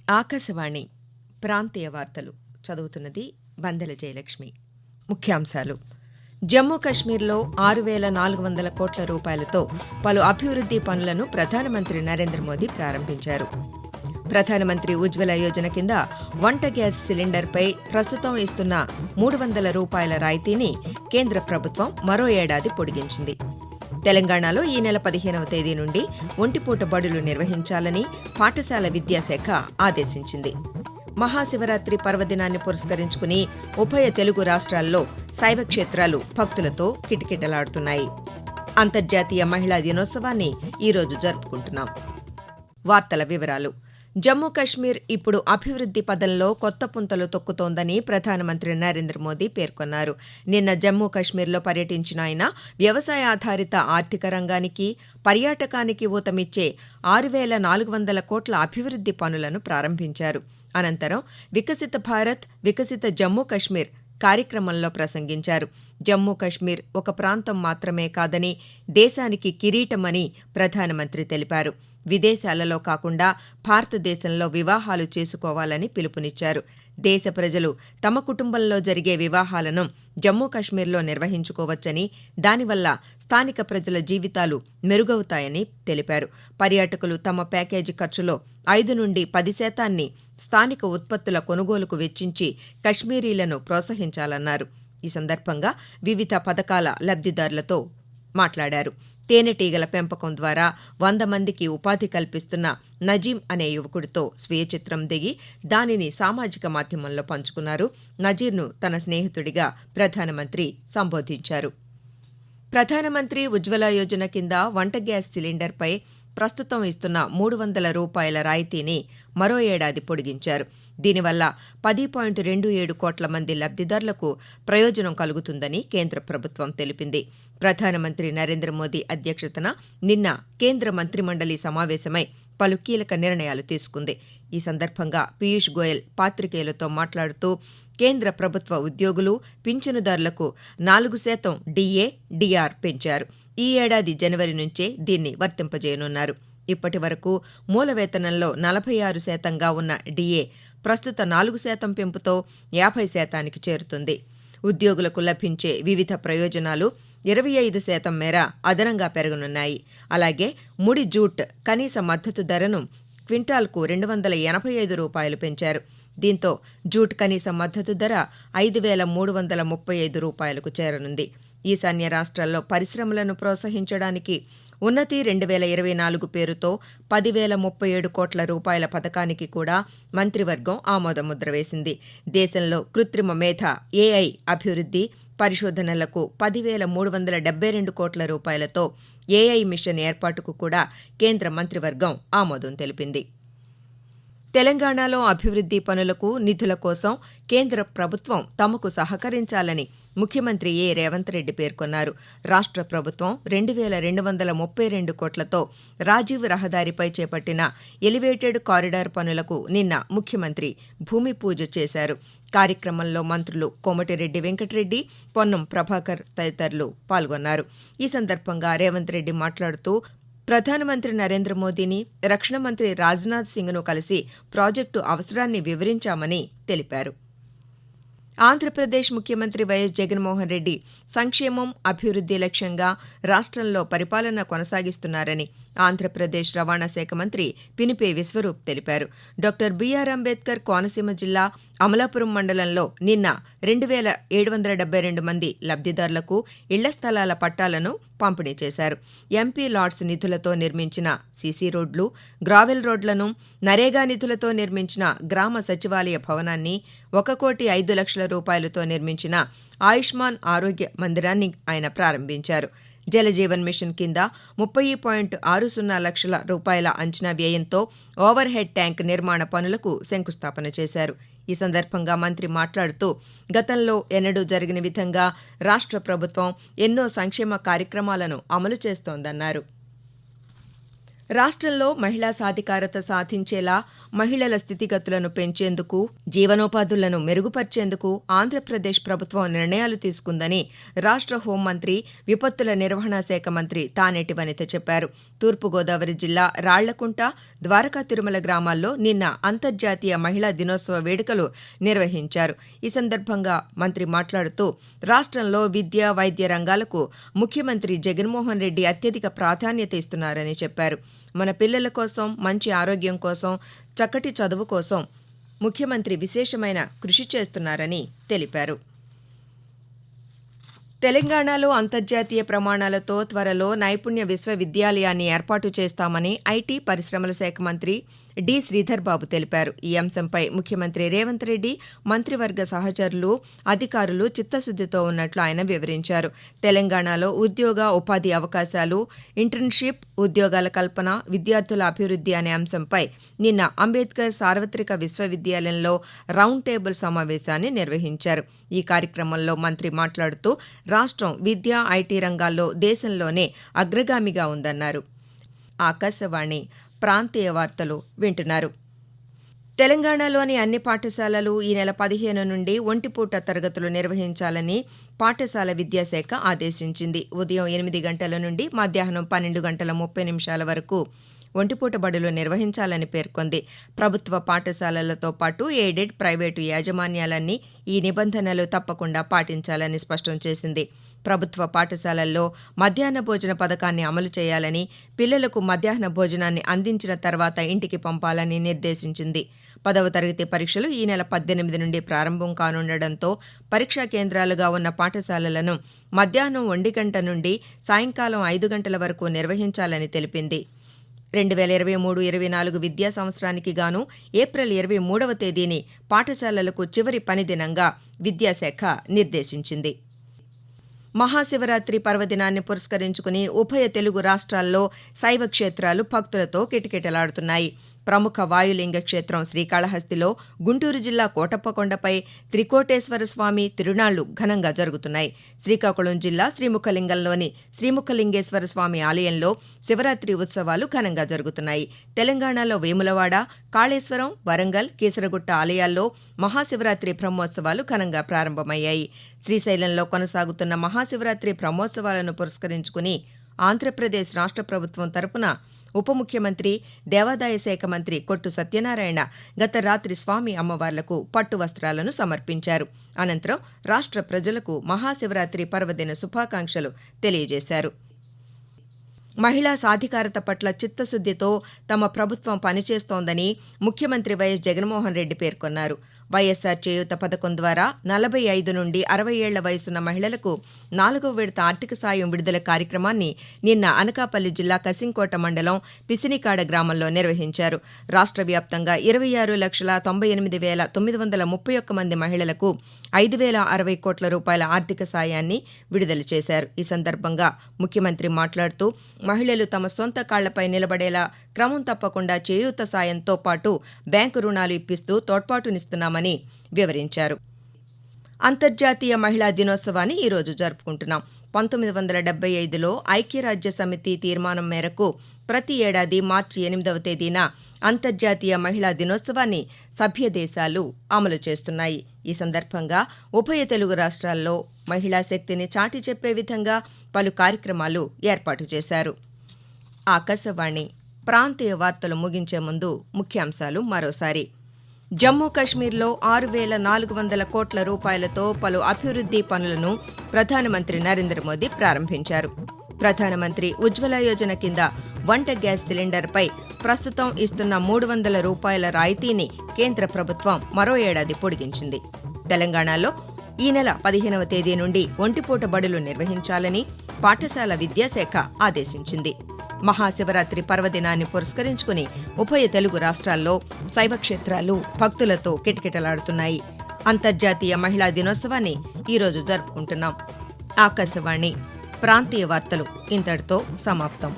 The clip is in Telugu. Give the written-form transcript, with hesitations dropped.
ఆకాశవాణి ప్రాంతీయ వార్తలు చదువుతున్నది బందెల జయలక్ష్మి. ముఖ్యాంశాలు: జమ్మూ కశ్మీర్లో 6,400 కోట్ల రూపాయలతో పలు అభివృద్ది పనులను ప్రధానమంత్రి నరేంద్ర మోదీ ప్రారంభించారు. ప్రధానమంత్రి ఉజ్వల యోజన కింద వంట గ్యాస్ సిలిండర్పై ప్రస్తుతం ఇస్తున్న ₹300 రాయితీని కేంద్ర ప్రభుత్వం మరో ఏడాది పొడిగించింది. తెలంగాణలో ఈ నెల 15వ తేదీ నుండి ఒంటిపూట బడులు నిర్వహించాలని పాఠశాల విద్యాశాఖ ఆదేశించింది. మహాశివరాత్రి పర్వదినాన్ని పురస్కరించుకుని ఉభయ తెలుగు రాష్ట్రాల్లో శైవ క్షేత్రాలు భక్తులతో కిటకిటలాడుతున్నాయి. అంతర్జాతీయ మహిళా దినోత్సవాన్ని ఈరోజు జరుపుకుంటున్నాం. వార్తల వివరాలు: జమ్మూ కశ్మీర్ ఇప్పుడు అభివృద్ది పదంలో కొత్త పుంతలు తొక్కుతోందని ప్రధానమంత్రి నరేంద్ర మోదీ పేర్కొన్నారు. నిన్న జమ్మూ కశ్మీర్లో పర్యటించిన ఆయన వ్యవసాయ ఆధారిత ఆర్థిక రంగానికి, పర్యాటకానికి ఊతమిచ్చే 6,400 కోట్ల అభివృద్ది పనులను ప్రారంభించారు. అనంతరం వికసిత భారత్, వికసిత జమ్మూ కశ్మీర్ కార్యక్రమంలో ప్రసంగించారు. జమ్మూ కశ్మీర్ ఒక ప్రాంతం మాత్రమే కాదని, దేశానికి కిరీటమని ప్రధానమంత్రి తెలిపారు. విదేశాలలో కాకుండా భారతదేశంలో వివాహాలు చేసుకోవాలని పిలుపునిచ్చారు. దేశ ప్రజలు తమ కుటుంబంలో జరిగే వివాహాలను జమ్మూ కశ్మీర్లో నిర్వహించుకోవచ్చని, దానివల్ల స్థానిక ప్రజల జీవితాలు మెరుగవుతాయని తెలిపారు. పర్యాటకులు తమ ప్యాకేజీ ఖర్చులో 5 నుండి 10% స్థానిక ఉత్పత్తుల కొనుగోలుకు వెచ్చించి కశ్మీరీలను ప్రోత్సహించాలన్నారు. ఈ సందర్భంగా వివిధ పథకాల లబ్ధిదారులతో మాట్లాడారు. తేనెటీగల పెంపకం ద్వారా 100 మందికి ఉపాధి కల్పిస్తున్న నజీం అనే యువకుడితో స్వీయ చిత్రం దిగి దానిని సామాజిక మాధ్యమంలో పంచుకున్నారు. నజీర్ను తన స్నేహితుడిగా ప్రధానమంత్రి సంబోధించారు. ప్రధానమంత్రి ఉజ్వల యోజన కింద వంట గ్యాస్ సిలిండర్పై ప్రస్తుతం ఇస్తున్న ₹300 రాయితీని మరో ఏడాది పొడిగించారు. దీనివల్ల 10.27 కోట్ల మంది లబ్ధిదారులకు ప్రయోజనం కలుగుతుందని కేంద్ర ప్రభుత్వం తెలిపింది. ప్రధానమంత్రి నరేంద్ర మోదీ అధ్యక్షతన నిన్న కేంద్ర మంత్రిమండలి సమావేశమై పలు కీలక నిర్ణయాలు తీసుకుంది. ఈ సందర్భంగా పీయూష్ గోయల్ పాత్రికేయులతో మాట్లాడుతూ కేంద్ర ప్రభుత్వ ఉద్యోగులు, పింఛనుదారులకు 4% DA, DR పెంచారు. ఈ ఏడాది జనవరి నుంచే దీన్ని వర్తింపజేయనున్నారు. ఇప్పటి వరకు మూల వేతనంలో 46%గా ఉన్న DA ప్రస్తుత 4% పెంపుతో 50%కి చేరుతుంది. ఉద్యోగులకు లభించే వివిధ ప్రయోజనాలు 25% మేర అదనంగా పెరగనున్నాయి. అలాగే ముడి జూట్ కనీస మద్దతు ధరను క్వింటాల్కు ₹285 పెంచారు. దీంతో జూట్ కనీస మద్దతు ధర ₹5,335కు చేరనుంది. ఈశాన్య రాష్ట్రాల్లో పరిశ్రమలను ప్రోత్సహించడానికి ఉన్నతి 2024 పేరుతో 10,037 కోట్ల రూపాయల పథకానికి కూడా మంత్రివర్గం ఆమోదముద్ర వేసింది. దేశంలో కృత్రిమ మేధ AI అభివృద్ది, పరిశోధనలకు 10,372 కోట్ల రూపాయలతో AI మిషన్ ఏర్పాటుకు కూడా కేంద్ర మంత్రివర్గం ఆమోదం తెలిపింది. తెలంగాణలో అభివృద్ది పనులకు నిధుల కోసం కేంద్ర ప్రభుత్వం తమకు సహకరించాలని ముఖ్యమంత్రి రేవంత్ రెడ్డి పేర్కొన్నారు. రాష్ట్ర ప్రభుత్వం 2,232 కోట్లతో రాజీవ్ రహదారిపై చేపట్టిన ఎలివేటెడ్ కారిడార్ పనులకు నిన్న ముఖ్యమంత్రి భూమి పూజ చేశారు. కార్యక్రమంలో మంత్రులు కోమటిరెడ్డి వెంకటరెడ్డి, పొన్నం ప్రభాకర్ తదితరులు పాల్గొన్నారు. ఈ సందర్భంగా రేవంత్ రెడ్డి మాట్లాడుతూ ప్రధానమంత్రి నరేంద్ర మోదీని, రక్షణ మంత్రి రాజ్నాథ్ సింగ్ను కలిసి ప్రాజెక్టు అవసరాన్ని వివరించామని తెలిపారు. ఆంధ్రప్రదేశ్ ముఖ్యమంత్రి వైఎస్ జగన్మోహన్ రెడ్డి సంక్షేమం, అభివృద్ది లక్ష్యంగా రాష్ట్రంలో పరిపాలన కొనసాగిస్తున్నారని ఆంధ్రప్రదేశ్ రవాణా శాఖ మంత్రి పినిపే విశ్వరూప్ తెలిపారు. డాక్టర్ బిఆర్ అంబేద్కర్ కోనసీమ జిల్లా అమలాపురం మండలంలో నిన్న 2,772 మంది లబ్ధిదారులకు ఇళ్ల స్థలాల పట్టాలను పంపిణీ చేశారు. ఎంపీ లాడ్స్ నిధులతో నిర్మించిన సీసీ రోడ్లు, గ్రావెల్ రోడ్లను, నరేగా నిధులతో నిర్మించిన గ్రామ సచివాలయ భవనాన్ని, 1,05,00,000 రూపాయలతో నిర్మించిన ఆయుష్మాన్ ఆరోగ్య మందిరాన్ని ఆయన ప్రారంభించారు. జలజీవన్ మిషన్ కింద 30.60 లక్షల రూపాయల అంచనా వ్యయంతో ఓవర్ హెడ్ ట్యాంక్ నిర్మాణ పనులకు శంకుస్థాపన చేశారు. ఈ సందర్భంగా మంత్రి మాట్లాడుతూ గతంలో ఎన్నడూ జరగని విధంగా రాష్ట్ర ప్రభుత్వం ఎన్నో సంక్షేమ కార్యక్రమాలను అమలు చేస్తోందన్నారు. రాష్ట్రంలో మహిళా సాధికారత సాధించేలా మహిళల స్థితిగతులను పెంచేందుకు, జీవనోపాధులను మెరుగుపర్చేందుకు ఆంధ్రప్రదేశ్ ప్రభుత్వం నిర్ణయాలు తీసుకుందని రాష్ట్ర హోంమంత్రి, విపత్తుల నిర్వహణ శాఖ మంత్రి తానేటి వనిత చెప్పారు. తూర్పుగోదావరి జిల్లా రాళ్లకుంట, ద్వారకా తిరుమల గ్రామాల్లో నిన్న అంతర్జాతీయ మహిళా దినోత్సవ వేడుకలు నిర్వహించారు. ఈ సందర్భంగా మంత్రి మాట్లాడుతూ రాష్ట్రంలో విద్య, వైద్య రంగాలకు ముఖ్యమంత్రి జగన్మోహన్ రెడ్డి అత్యధిక ప్రాధాన్యత ఇస్తున్నారని చెప్పారు. మన పిల్లల కోసం, మంచి ఆరోగ్యం కోసం, చక్కటి చదువు కోసం ముఖ్యమంత్రి విశేషమైన కృషి చేస్తున్నారని తెలిపారు. తెలంగాణలో అంతర్జాతీయ ప్రమాణాలతో త్వరలో నైపుణ్య విశ్వవిద్యాలయాన్ని ఏర్పాటు చేస్తామని ఐటీ, పరిశ్రమల శాఖ మంత్రి డి. శ్రీధర్ బాబు తెలిపారు. ఈ అంశంపై ముఖ్యమంత్రి రేవంత్ రెడ్డి, మంత్రివర్గ సహచరులు, అధికారులు చిత్తశుద్దితో ఉన్నట్లు ఆయన వివరించారు. తెలంగాణలో ఉద్యోగ, ఉపాధి అవకాశాలు, ఇంటర్న్షిప్, ఉద్యోగాల కల్పన, విద్యార్థుల అభివృద్ధి అనే అంశంపై నిన్న అంబేద్కర్ సార్వత్రిక విశ్వవిద్యాలయంలో రౌండ్ టేబుల్ సమావేశాన్ని నిర్వహించారు. ఈ కార్యక్రమంలో మంత్రి మాట్లాడుతూ రాష్ట్రం విద్య, ఐటీ రంగాల్లో దేశంలోనే అగ్రగామిగా ఉందన్నారు. ఆకాశవాణి ప్రాంతీయ వార్తలు వింటున్నారు. తెలంగాణలోని అన్ని పాఠశాలలు ఈ నెల 15 నుండి ఒంటిపూట తరగతులు నిర్వహించాలని పాఠశాల విద్యాశాఖ ఆదేశించింది. ఉదయం 8 గంటల నుండి మధ్యాహ్నం 12:30 వరకు ఒంటిపూట బడులు నిర్వహించాలని పేర్కొంది. ప్రభుత్వ పాఠశాలలతో పాటు ఎయిడెడ్, ప్రైవేటు యాజమాన్యాలన్నీ ఈ నిబంధనలు తప్పకుండా పాటించాలని స్పష్టం చేసింది. ప్రభుత్వ పాఠశాలల్లో మధ్యాహ్న భోజన పథకాన్ని అమలు చేయాలని, పిల్లలకు మధ్యాహ్న భోజనాన్ని అందించిన తర్వాత ఇంటికి పంపాలని నిర్దేశించింది. 10వ తరగతి పరీక్షలు ఈ నెల 18 నుండి ప్రారంభం కానుండటంతో పరీక్షా కేంద్రాలుగా ఉన్న పాఠశాలలను మధ్యాహ్నం 1 గంట నుండి సాయంకాలం 5 గంటల వరకు నిర్వహించాలని తెలిపింది. 2023-24 విద్యా సంవత్సరానికి గాను ఏప్రిల్ 23వ తేదీని పాఠశాలలకు చివరి పనిదినంగా విద్యాశాఖ నిర్దేశించింది. మహాశివరాత్రి పర్వదినాన్ని పురస్కరించుకుని ఉభయ తెలుగు రాష్ట్రాల్లో శైవ క్షేత్రాలు భక్తులతో కిటకిటలాడుతున్నాయి. ప్రముఖ వాయులింగ క్షేత్రం శ్రీకాళహస్తిలో, గుంటూరు జిల్లా కోటప్పకొండపై త్రికోటేశ్వర స్వామి తిరునాళ్లు ఘనంగా జరుగుతున్నాయి. శ్రీకాకుళం జిల్లా శ్రీముఖలింగంలోని శ్రీముఖలింగేశ్వర స్వామి ఆలయంలో శివరాత్రి ఉత్సవాలు ఘనంగా జరుగుతున్నాయి. తెలంగాణలో వేములవాడ, కాళేశ్వరం, వరంగల్, కీసరగుట్ట ఆలయాల్లో మహాశివరాత్రి బ్రహ్మోత్సవాలు ఘనంగా ప్రారంభమయ్యాయి. శ్రీశైలంలో కొనసాగుతున్న మహాశివరాత్రి బ్రహ్మోత్సవాలను పురస్కరించుకుని ఆంధ్రప్రదేశ్ రాష్ట్ర ప్రభుత్వం తరపున ఉప ముఖ్యమంత్రి, దేవాదాయ శాఖ మంత్రి కొట్టు సత్యనారాయణ గత రాత్రి స్వామి అమ్మవార్లకు పట్టు వస్త్రాలను సమర్పించారు. అనంతరం రాష్ట్ర ప్రజలకు మహాశివరాత్రి పర్వదిన శుభాకాంక్షలు తెలియజేశారు. మహిళా సాధికారత పట్ల చిత్తశుద్దితో తమ ప్రభుత్వం పనిచేస్తోందని ముఖ్యమంత్రి వైఎస్ జగన్మోహన్ రెడ్డి పేర్కొన్నారు. వైఎస్సార్ చేయూత పథకం ద్వారా 45 నుండి 60 ఏళ్ల వయసున్న మహిళలకు 4వ విడత ఆర్థిక సాయం విడుదల కార్యక్రమాన్ని నిన్న అనకాపల్లి జిల్లా కసింకోట మండలం పిసినికాడ గ్రామంలో నిర్వహించారు. రాష్ట్ర వ్యాప్తంగా 26,98,931 మంది మహిళలకు 5,060 కోట్ల రూపాయల ఆర్థిక సాయాన్ని విడుదల చేశారు. ఈ సందర్భంగా ముఖ్యమంత్రి మాట్లాడుతూ మహిళలు తమ సొంత కాళ్లపై నిలబడేలా క్రమం తప్పకుండా చేయూత సాయంతో పాటు బ్యాంకు రుణాలు ఇప్పిస్తూ తోడ్పాటునిస్తున్నామని వివరించారు. అంతర్జాతీయ మహిళా దినోత్సవాన్ని ఈరోజు జరుపుకుంటున్నాం. 1975లో ఐక్యరాజ్య సమితి తీర్మానం మేరకు ప్రతి ఏడాది మార్చి 8వ తేదీన అంతర్జాతీయ మహిళా దినోత్సవాన్ని సభ్య దేశాలు అమలు చేస్తున్నాయి. ఈ సందర్భంగా ఉభయ తెలుగు రాష్ట్రాల్లో మహిళా శక్తిని చాటి చెప్పే విధంగా పలు కార్యక్రమాలు ఏర్పాటు చేశారు. ఆకాశవాణి ప్రాంతీయ వార్తలు ముగించే ముందు ముఖ్యాంశాలు మరోసారి. జమ్మూ కశ్మీర్లో 6,400 కోట్ల రూపాయలతో పలు అభివృద్ధి పనులను ప్రధానమంత్రి నరేంద్ర మోదీ ప్రారంభించారు. ప్రధానమంత్రి ఉజ్వల యోజన కింద వంట గ్యాస్ సిలిండర్పై ప్రస్తుతం ఇస్తున్న 300 రూపాయల రాయితీని కేంద్ర ప్రభుత్వం మరో ఏడాది పొడిగించింది. తెలంగాణలో ఈ నెల 15వ తేదీ నుండి ఒంటిపూట బడులు నిర్వహించాలని పాఠశాల విద్యాశాఖ ఆదేశించింది. మహాశివరాత్రి పర్వదినాన్ని పురస్కరించుకుని ఉభయ తెలుగు రాష్ట్రాల్లో శైవక్షేత్రాలు భక్తులతో కిటకిటలాడుతున్నాయి. అంతర్జాతీయ మహిళా దినోత్సవాన్ని ఈరోజు జరుపుకుంటున్నాం. ఆకాశవాణి ప్రాంతీయ వార్తలు ఇంతటితో సమాప్తం.